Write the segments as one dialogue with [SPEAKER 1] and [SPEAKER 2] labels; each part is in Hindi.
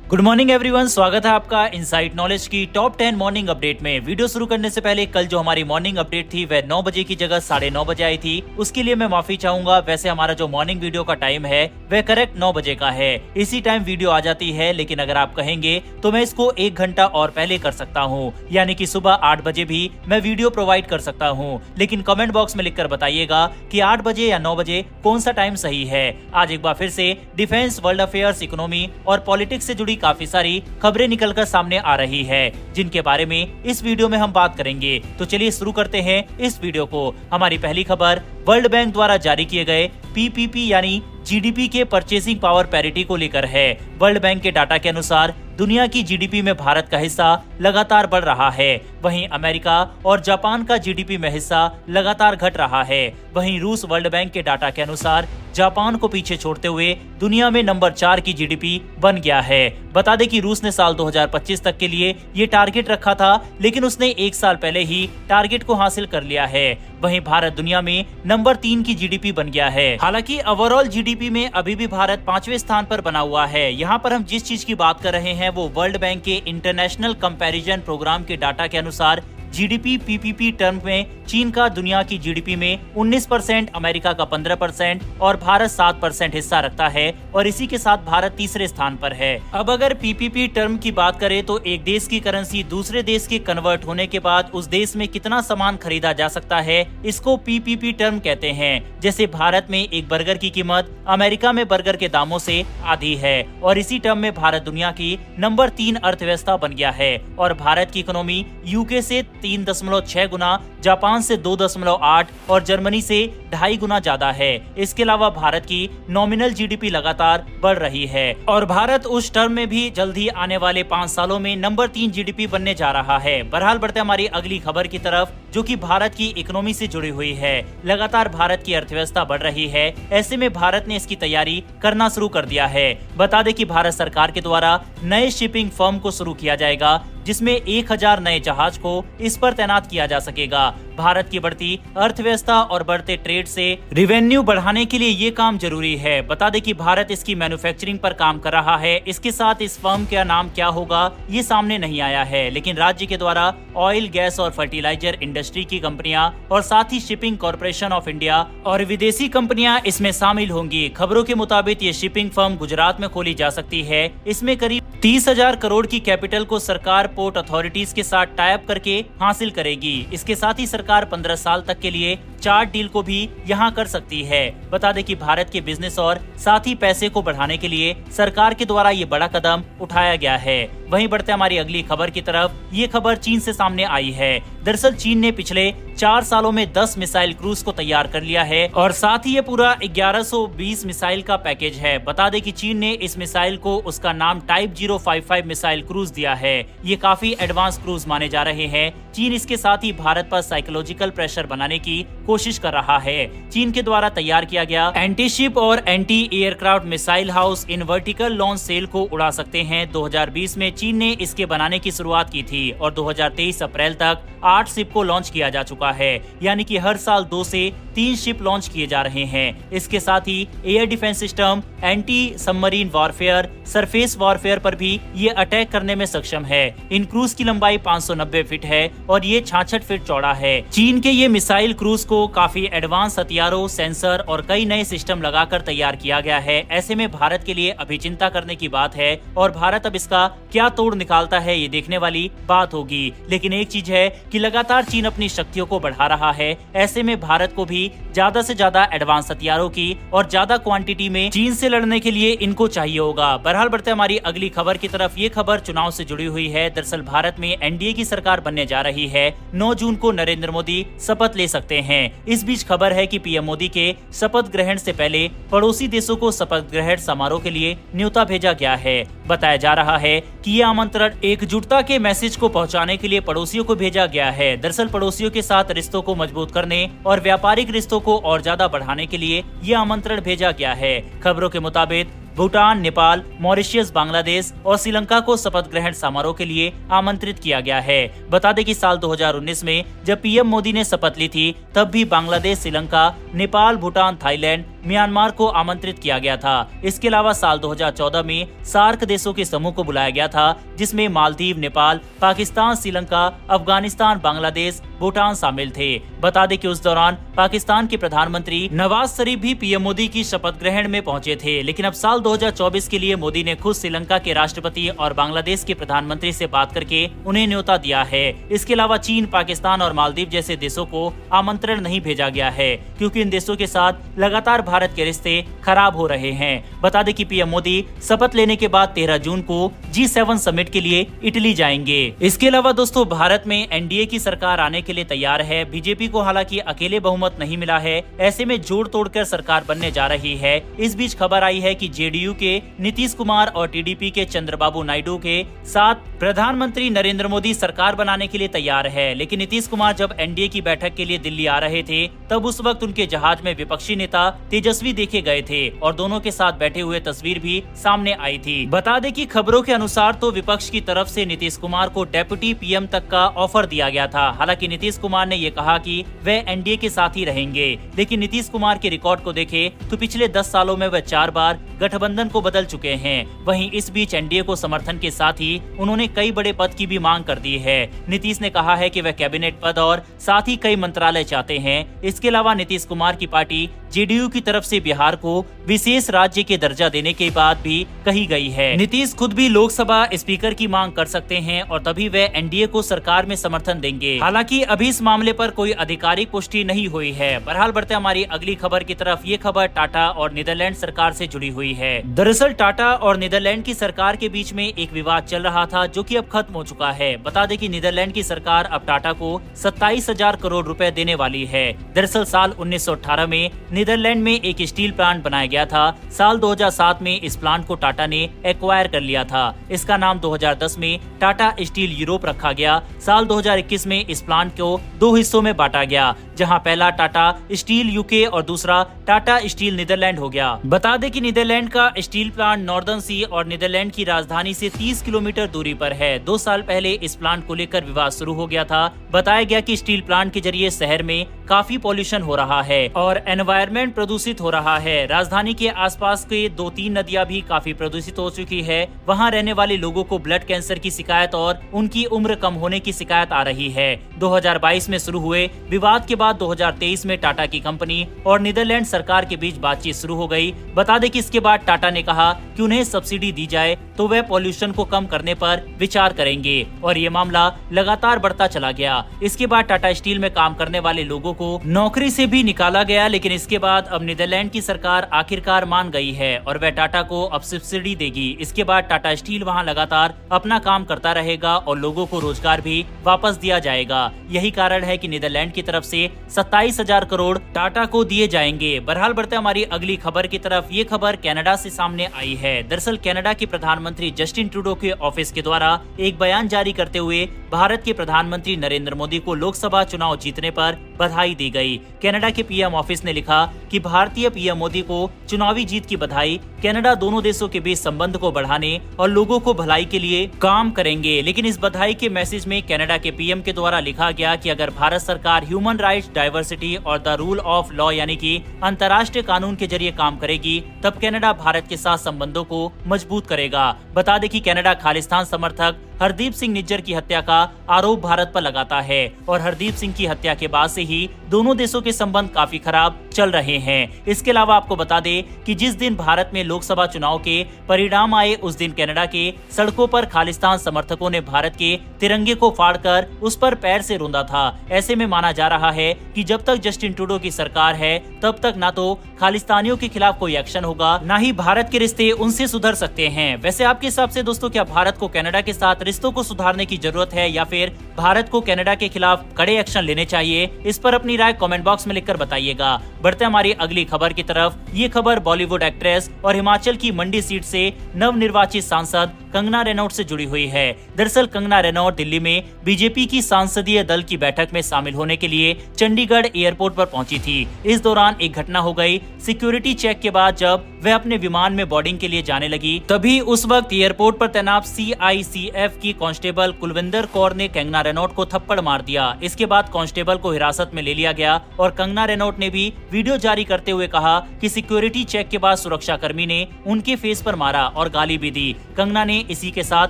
[SPEAKER 1] गुड मॉर्निंग एवरीवन, स्वागत है आपका इनसाइट नॉलेज की टॉप 10 मॉर्निंग अपडेट में। वीडियो शुरू करने से पहले कल जो हमारी मॉर्निंग अपडेट थी वह 9 बजे की जगह 9:30 बजे आई थी, उसके लिए मैं माफी चाहूंगा। वैसे हमारा जो मॉर्निंग वीडियो का टाइम है वह करेक्ट 9 बजे का है, इसी टाइम वीडियो आ जाती है। लेकिन अगर आप कहेंगे तो मैं इसको 1 घंटा और पहले कर सकता हूँ, यानी कि सुबह 8 बजे भी मैं वीडियो प्रोवाइड कर सकता हूँ। लेकिन कमेंट बॉक्स में लिखकर बताइएगा कि 8 बजे या 9 बजे कौन सा टाइम सही है। आज एक बार फिर से डिफेंस, वर्ल्ड अफेयर्स, इकोनॉमी और पॉलिटिक्स से जुड़ी काफी सारी खबरें निकलकर सामने आ रही है, जिनके बारे में इस वीडियो में हम बात करेंगे। तो चलिए शुरू करते हैं इस वीडियो को। हमारी पहली खबर वर्ल्ड बैंक द्वारा जारी किए गए पीपीपी यानी जीडीपी के परचेसिंग पावर पैरिटी को लेकर है। वर्ल्ड बैंक के डाटा के अनुसार दुनिया की जीडीपी में भारत का हिस्सा लगातार बढ़ रहा है, वहीं अमेरिका और जापान का जीडीपी में हिस्सा लगातार घट रहा है। वहीं रूस वर्ल्ड बैंक के डाटा के अनुसार जापान को पीछे छोड़ते हुए दुनिया में नंबर 4 की जीडीपी बन गया है। बता दें कि रूस ने साल 2025 तक के लिए ये टारगेट रखा था, लेकिन उसने 1 साल पहले ही टारगेट को हासिल कर लिया है। वहीं भारत दुनिया में नंबर 3 की जीडीपी बन गया है। हालांकि ओवरऑल जीडीपी में अभी भी भारत 5वें स्थान पर बना हुआ है। यहाँ पर हम जिस चीज की बात कर रहे हैं वो वर्ल्ड बैंक के इंटरनेशनल कंपैरिजन प्रोग्राम के डाटा के अनुसार जीडीपी पीपीपी टर्म में चीन का दुनिया की जीडीपी में 19%, अमेरिका का 15% और भारत 7% हिस्सा रखता है, और इसी के साथ भारत तीसरे स्थान पर है। अब अगर पीपीपी टर्म की बात करें तो एक देश की करेंसी दूसरे देश के कन्वर्ट होने के बाद उस देश में कितना सामान खरीदा जा सकता है, इसको पीपीपी टर्म कहते हैं। जैसे भारत में एक बर्गर की कीमत अमेरिका में बर्गर के दामों से आधी है, और इसी टर्म में भारत दुनिया की नंबर 3 अर्थव्यवस्था बन गया है। और भारत की इकोनॉमी यूके से 3.6 गुना, जापान से 2.8 और जर्मनी से 2.5 गुना ज्यादा है। इसके अलावा भारत की नॉमिनल जीडीपी लगातार बढ़ रही है, और भारत उस टर्म में भी जल्दी आने वाले 5 सालों में नंबर 3 जीडीपी बनने जा रहा है। बहरहाल बढ़ते हमारी अगली खबर की तरफ, जो कि भारत की इकोनॉमी से जुड़ी हुई है। लगातार भारत की अर्थव्यवस्था बढ़ रही है, ऐसे में भारत ने इसकी तैयारी करना शुरू कर दिया है। बता दें कि भारत सरकार के द्वारा नए शिपिंग फर्म को शुरू किया जाएगा, जिसमें 1000 नए जहाज को इस पर तैनात किया जा सकेगा। भारत की बढ़ती अर्थव्यवस्था और बढ़ते ट्रेड से रेवेन्यू बढ़ाने के लिए ये काम जरूरी है। बता दें कि भारत इसकी मैन्युफैक्चरिंग पर काम कर रहा है। इसके साथ इस फर्म का नाम क्या होगा ये सामने नहीं आया है, लेकिन राज्य के द्वारा ऑयल, गैस और फर्टिलाइजर इंडस्ट्री की कंपनियां और साथ ही शिपिंग कॉर्पोरेशन ऑफ इंडिया और विदेशी कंपनियां इसमें शामिल होंगी। खबरों के मुताबिक ये शिपिंग फर्म गुजरात में खोली जा सकती है। इसमें करीब 30,000 करोड़ की कैपिटल को सरकार पोर्ट अथॉरिटीज के साथ टाई अप करके हासिल करेगी। इसके साथ ही सरकार 15 साल तक के लिए चार्ट डील को भी यहाँ कर सकती है। बता दें कि भारत के बिजनेस और साथ ही पैसे को बढ़ाने के लिए सरकार के द्वारा ये बड़ा कदम उठाया गया है। वहीं बढ़ते हमारी अगली खबर की तरफ, ये खबर चीन से सामने आई है। दरअसल चीन ने पिछले 4 सालों में 10 मिसाइल क्रूज को तैयार कर लिया है, और साथ ही ये पूरा 1120 मिसाइल का पैकेज है। बता दें कि चीन ने इस मिसाइल को उसका नाम टाइप 055 मिसाइल क्रूज दिया है। ये काफी एडवांस क्रूज माने जा रहे हैं। चीन इसके साथ ही भारत पर साइकोलॉजिकल प्रेशर बनाने की कोशिश कर रहा है। चीन के द्वारा तैयार किया गया एंटी शिप और anti aircraft missile house in vertical launch cell को उड़ा सकते हैं। 2020 में चीन ने इसके बनाने की शुरुआत की थी, और 2023 अप्रैल तक 8 शिप को लॉन्च किया जा चुका है, यानी कि हर साल 2 से 3 शिप लॉन्च किए जा रहे हैं। इसके साथ ही air defence system, anti submarine warfare, surface warfare पर भी ये अटैक करने में सक्षम है। इन क्रूज की लंबाई 590 फीट है और ये 66 फीट चौड़ा है। चीन के ये मिसाइल क्रूज को काफी एडवांस हथियारों, सेंसर और कई नए सिस्टम लगाकर तैयार किया गया है। ऐसे में भारत के लिए अभी चिंता करने की बात है, और भारत अब इसका क्या तोड़ निकालता है ये देखने वाली बात होगी। लेकिन एक चीज है कि लगातार चीन अपनी शक्तियों को बढ़ा रहा है। ऐसे में भारत को भी ज्यादा से ज्यादा एडवांस हथियारों की और ज्यादा क्वांटिटी में चीन से लड़ने के लिए इनको चाहिए होगा। बहरहाल बढ़ते हमारी अगली खबर की तरफ, ये खबर चुनाव से जुड़ी हुई है। दरअसल भारत में एनडीए की सरकार बनने जा रही है। 9 जून को नरेंद्र मोदी शपथ ले सकते हैं। इस बीच खबर है कि पीएम मोदी के शपथ ग्रहण से पहले पड़ोसी देशों को शपथ ग्रहण समारोह के लिए न्योता भेजा गया है। बताया जा रहा है कि ये आमंत्रण एकजुटता के मैसेज को पहुंचाने के लिए पड़ोसियों को भेजा गया है। दरअसल पड़ोसियों के साथ रिश्तों को मजबूत करने और व्यापारिक रिश्तों को और ज्यादा बढ़ाने के लिए ये आमंत्रण भेजा गया है। खबरों के मुताबिक भूटान, नेपाल, मॉरिशस, बांग्लादेश और श्रीलंका को शपथ ग्रहण समारोह के लिए आमंत्रित किया गया है। बता दें कि साल 2019 में जब पीएम मोदी ने शपथ ली थी, तब भी बांग्लादेश, श्रीलंका, नेपाल, भूटान, थाईलैंड, म्यांमार को आमंत्रित किया गया था। इसके अलावा साल 2014 में सार्क देशों के समूह को बुलाया गया था, जिसमें मालदीव, नेपाल, पाकिस्तान, श्रीलंका, अफगानिस्तान, बांग्लादेश, भूटान शामिल थे। बता दें कि उस दौरान पाकिस्तान के प्रधानमंत्री नवाज शरीफ भी पीएम मोदी की शपथ ग्रहण में पहुंचे थे। लेकिन अब साल 2024 के लिए मोदी ने खुद श्रीलंका के राष्ट्रपति और बांग्लादेश के प्रधानमंत्री से बात करके उन्हें न्योता दिया है। इसके अलावा चीन, पाकिस्तान और मालदीव जैसे देशों को आमंत्रण नहीं भेजा गया है, क्योंकि इन देशों के साथ लगातार भारत के रिश्ते खराब हो रहे हैं। बता दें कि पीएम मोदी शपथ लेने के बाद 13 जून को G7 समिट के लिए इटली जाएंगे। इसके अलावा दोस्तों, भारत में एनडीए की सरकार आने के लिए तैयार है। बीजेपी को हालांकि अकेले बहुमत नहीं मिला है, ऐसे में जोड़ तोड़कर सरकार बनने जा रही है। इस बीच खबर आई है कि जेडीयू के नीतीश कुमार और टीडीपी के चंद्रबाबू नायडू के साथ प्रधानमंत्री नरेंद्र मोदी सरकार बनाने के लिए तैयार है। लेकिन नीतीश कुमार जब एनडीए की बैठक के लिए दिल्ली आ रहे थे, तब उस वक्त उनके जहाज में विपक्षी नेता तेजस्वी देखे गए थे और दोनों के साथ बैठे हुए तस्वीर भी सामने आई थी। बता दें कि खबरों के अनुसार तो विपक्ष की तरफ से नीतीश कुमार को डेप्यूटी पीएम तक का ऑफर दिया गया था। हालांकि नीतीश कुमार ने ये कहा कि वे एनडीए के साथ ही रहेंगे। लेकिन नीतीश कुमार के रिकॉर्ड को देखें तो पिछले 10 सालों में वे 4 बार गठबंधन को बदल चुके हैं। वहीं इस बीच एनडीए को समर्थन के साथ ही उन्होंने कई बड़े पद की भी मांग कर दी है। नीतीश ने कहा है कि वे कैबिनेट पद और साथ ही कई मंत्रालय चाहते हैं। इसके अलावा नीतीश कुमार की पार्टी जेडीयू की तरफ से बिहार को विशेष राज्य के दर्जा देने की बात भी कही गई है। नीतीश खुद भी लोकसभा स्पीकर की मांग कर सकते हैं और तभी वे एनडीए को सरकार में समर्थन देंगे। हालांकि अभी इस मामले पर कोई आधिकारिक पुष्टि नहीं हुई है। बहरहाल बढ़ते हमारी अगली खबर की तरफ। ये खबर टाटा और नीदरलैंड सरकार से जुड़ी हुई है। दरअसल टाटा और नीदरलैंड की सरकार के बीच में एक विवाद चल रहा था, जो कि अब खत्म हो चुका है। बता दें कि नीदरलैंड की सरकार अब टाटा को 27,000 करोड़ रुपए देने वाली है। दरअसल साल 1918 में नीदरलैंड में एक स्टील प्लांट बनाया गया था। साल 2007 में इस प्लांट को टाटा ने एक्वायर कर लिया था। इसका नाम 2010 में टाटा स्टील यूरोप रखा गया। साल 2021 में इस प्लांट को 2 हिस्सों में बांटा गया, जहां पहला टाटा स्टील यूके और दूसरा टाटा स्टील नीदरलैंड हो गया। बता दें कि नीदरलैंड का स्टील प्लांट नॉर्दर्न सी और नीदरलैंड की राजधानी से 30 किलोमीटर दूरी पर है। 2 साल पहले इस प्लांट को लेकर विवाद शुरू हो गया था। बताया गया कि स्टील प्लांट के जरिए शहर में काफी पॉल्यूशन हो रहा है और एनवायरमेंट प्रदूषित हो रहा है। राजधानी के आसपास के 2-3 नदियां भी काफी प्रदूषित हो चुकी है। वहां रहने वाले लोगों को ब्लड कैंसर की शिकायत और उनकी उम्र कम होने की शिकायत आ रही है। 2022 में शुरू हुए विवाद के बाद 2023 में टाटा की कंपनी और नीदरलैंड सरकार के बीच बातचीत शुरू हो गई। बता दें कि इसके बाद टाटा ने कहा कि उन्हें सब्सिडी दी जाए तो वे पॉल्यूशन को कम करने पर विचार करेंगे और ये मामला लगातार बढ़ता चला गया। इसके बाद टाटा स्टील में काम करने वाले लोगों को नौकरी से भी निकाला गया। लेकिन इसके बाद अब नीदरलैंड की सरकार आखिरकार मान गई है और वह टाटा को अब सब्सिडी देगी। इसके बाद टाटा स्टील वहां लगातार अपना काम करता रहेगा और लोगों को रोजगार भी वापस दिया जाएगा। यही कारण है कि नीदरलैंड की तरफ से 27,000 करोड़ टाटा को दिए जाएंगे। बहरहाल बढ़ते हमारी अगली खबर की तरफ। ये खबर कनाडा से सामने आई है। दरअसल कनाडा के प्रधानमंत्री जस्टिन ट्रूडो के ऑफिस के द्वारा एक बयान जारी करते हुए भारत के प्रधानमंत्री नरेंद्र मोदी को लोकसभा चुनाव जीतने पर बधाई दी गई। कनाडा के पीएम ऑफिस ने लिखा कि भारतीय पीएम मोदी को चुनावी जीत की बधाई। कनाडा दोनों देशों के बीच संबंध को बढ़ाने और लोगों को भलाई के लिए काम करेंगे। लेकिन इस बधाई के मैसेज में कनाडा के पीएम के द्वारा लिखा गया कि अगर भारत सरकार ह्यूमन राइट्स, डाइवर्सिटी और द रूल ऑफ लॉ यानी कि अंतर्राष्ट्रीय कानून के जरिए काम करेगी, तब कनाडा भारत के साथ संबंधों को मजबूत करेगा। बता दें कि कनाडा खालिस्तान समर्थक हरदीप सिंह निज्जर की हत्या का आरोप भारत पर लगाता है और हरदीप सिंह की हत्या के बाद से ही दोनों देशों के संबंध काफी खराब चल रहे हैं। इसके अलावा आपको बता दें कि जिस दिन भारत में लोकसभा चुनाव के परिणाम आए, उस दिन कनाडा के सड़कों पर खालिस्तान समर्थकों ने भारत के तिरंगे को फाड़कर उस पर पैर से रौंदा था। ऐसे में माना जा रहा है कि जब तक जस्टिन ट्रूडो की सरकार है, तब तक ना तो खालिस्तानियों के खिलाफ कोई एक्शन होगा, ना ही भारत के रिश्ते उनसे सुधर सकते हैं। वैसे आपके हिसाब से दोस्तों, क्या भारत को कनाडा के साथ रिश्तों को सुधारने की जरूरत है या फिर भारत को कनाडा के खिलाफ कड़े एक्शन लेने चाहिए? इस पर अपनी राय कमेंट बॉक्स में लिखकर बताइएगा। बढ़ते हमारी अगली खबर की तरफ। ये खबर बॉलीवुड एक्ट्रेस और हिमाचल की मंडी सीट से नवनिर्वाचित सांसद कंगना रनौत से जुड़ी हुई है। दरअसल कंगना रनौत दिल्ली में बीजेपी की सांसदीय दल की बैठक में शामिल होने के लिए चंडीगढ़ एयरपोर्ट पर पहुंची थी। इस दौरान एक घटना हो गई। सिक्योरिटी चेक के बाद जब वह अपने विमान में बोर्डिंग के लिए जाने लगी, तभी उस वक्त एयरपोर्ट पर तैनात CICF की कांस्टेबल कुलविंदर कौर ने कंगना रनौत को थप्पड़ मार दिया। इसके बाद कांस्टेबल को हिरासत में ले लिया गया और कंगना रनौत ने भी वीडियो जारी करते हुए कहा कि सिक्योरिटी चेक के बाद सुरक्षा कर्मी ने उनके फेस पर मारा और गाली भी दी। कंगना ने इसी के साथ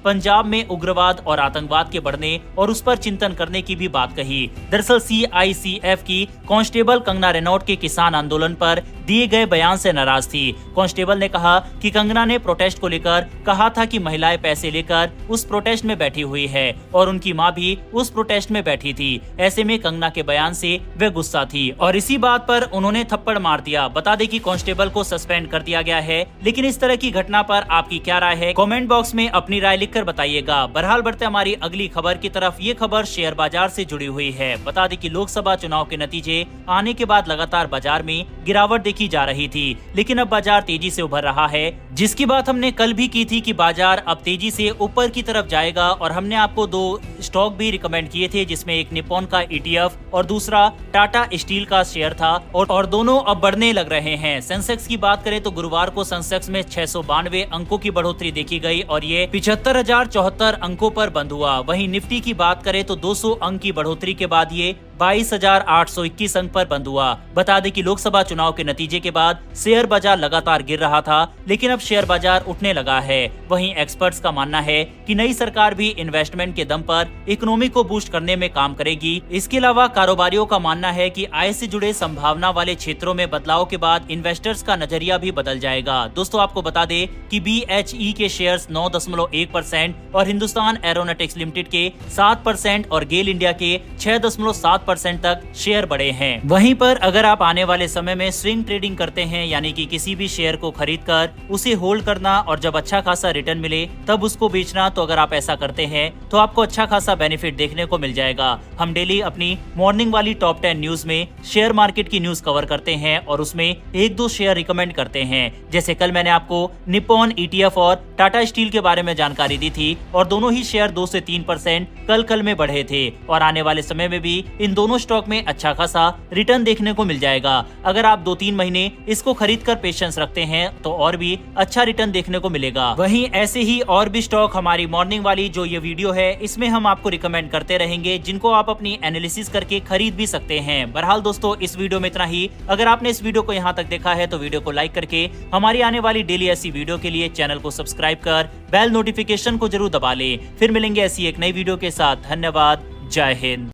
[SPEAKER 1] पंजाब में उग्रवाद और आतंकवाद के बढ़ने और उस पर चिंतन करने की भी बात कही। दरअसल CICF की कांस्टेबल कंगना रनौत के किसान आंदोलन पर दिए गए बयान से नाराज थी। कांस्टेबल ने कहा कि कंगना ने प्रोटेस्ट को लेकर कहा था कि महिलाएं पैसे लेकर उस प्रोटेस्ट में बैठी हुई है और उनकी मां भी उस प्रोटेस्ट में बैठी थी। ऐसे में कंगना के बयान से वे गुस्सा थी और इसी बात पर उन्होंने थप्पड़ मार दिया। बता दें कि कांस्टेबल को सस्पेंड कर दिया गया है, लेकिन इस तरह की घटना पर आपकी क्या राय है, कमेंट बॉक्स में अपनी राय लिखकर बताइएगा। बहरहाल बढ़ते हमारी अगली खबर की तरफ। ये खबर शेयर बाजार से जुड़ी हुई है। बता दें कि लोकसभा चुनाव के नतीजे आने के बाद लगातार बाजार में गिरावट देखी जा रही थी, लेकिन अब बाजार तेजी से उभर रहा है, जिसकी बात हमने कल भी की थी कि बाजार अब तेजी से ऊपर की तरफ जाएगा। और हमने आपको 2 स्टॉक भी रिकमेंड किए थे, जिसमें एक निप्पॉन का ETF और दूसरा टाटा स्टील का शेयर था और दोनों अब बढ़ने लग रहे हैं। सेंसेक्स की बात करें तो गुरुवार को सेंसेक्स में 692 अंकों की बढ़ोतरी देखी गई और ये 75,074 अंकों पर बंद हुआ। वहीं निफ्टी की बात करें तो 200 अंक की बढ़ोतरी के बाद ये 22,821 अंक पर बंद हुआ। बता दें कि लोकसभा चुनाव के नतीजे के बाद शेयर बाजार लगातार गिर रहा था, लेकिन अब शेयर बाजार उठने लगा है। वहीं एक्सपर्ट्स का मानना है कि नई सरकार भी इन्वेस्टमेंट के दम पर इकोनॉमी को बूस्ट करने में काम करेगी। इसके अलावा कारोबारियों का मानना है कि आय से जुड़े संभावना वाले क्षेत्रों में बदलाव के बाद इन्वेस्टर्स का नजरिया भी बदल जाएगा। दोस्तों आपको बता दें कि BHE के शेयर्स 9.1% और हिंदुस्तान एरोनॉटिक्स लिमिटेड के 7% और गेल इंडिया के 6.7% तक शेयर बढ़े हैं। वहीं पर अगर आप आने वाले समय में स्विंग ट्रेडिंग करते हैं, यानी कि किसी भी शेयर को खरीदकर उसे होल्ड करना और जब अच्छा खासा रिटर्न मिले तब उसको बेचना, तो अगर आप ऐसा करते हैं तो आपको अच्छा खासा बेनिफिट देखने को मिल जाएगा। हम डेली अपनी मॉर्निंग वाली टॉप 10 न्यूज में शेयर मार्केट की न्यूज कवर करते हैं और उसमें 1-2 शेयर रिकमेंड करते हैं। जैसे कल मैंने आपको निप्पॉन ETF और टाटा स्टील के बारे में जानकारी दी थी और दोनों ही शेयर 2 से 3% कल में बढ़े थे और आने वाले समय में भी इन दोनों स्टॉक में अच्छा खासा रिटर्न देखने को मिल जाएगा। अगर आप 2-3 महीने इसको खरीद कर पेशेंस रखते हैं तो और भी अच्छा रिटर्न देखने को मिलेगा। वहीं ऐसे ही और भी स्टॉक हमारी मॉर्निंग वाली जो ये वीडियो है इसमें हम आपको रिकमेंड करते रहेंगे, जिनको आप अपनी एनालिसिस करके खरीद भी सकते हैं। बहरहाल दोस्तों इस वीडियो में इतना ही। अगर आपने इस वीडियो को यहाँ तक देखा है तो वीडियो को लाइक करके हमारी आने वाली डेली ऐसी वीडियो के लिए चैनल को सब्सक्राइब कर बेल नोटिफिकेशन को जरूर दबा ले। फिर मिलेंगे ऐसी एक नई वीडियो के साथ। धन्यवाद। जय हिंद।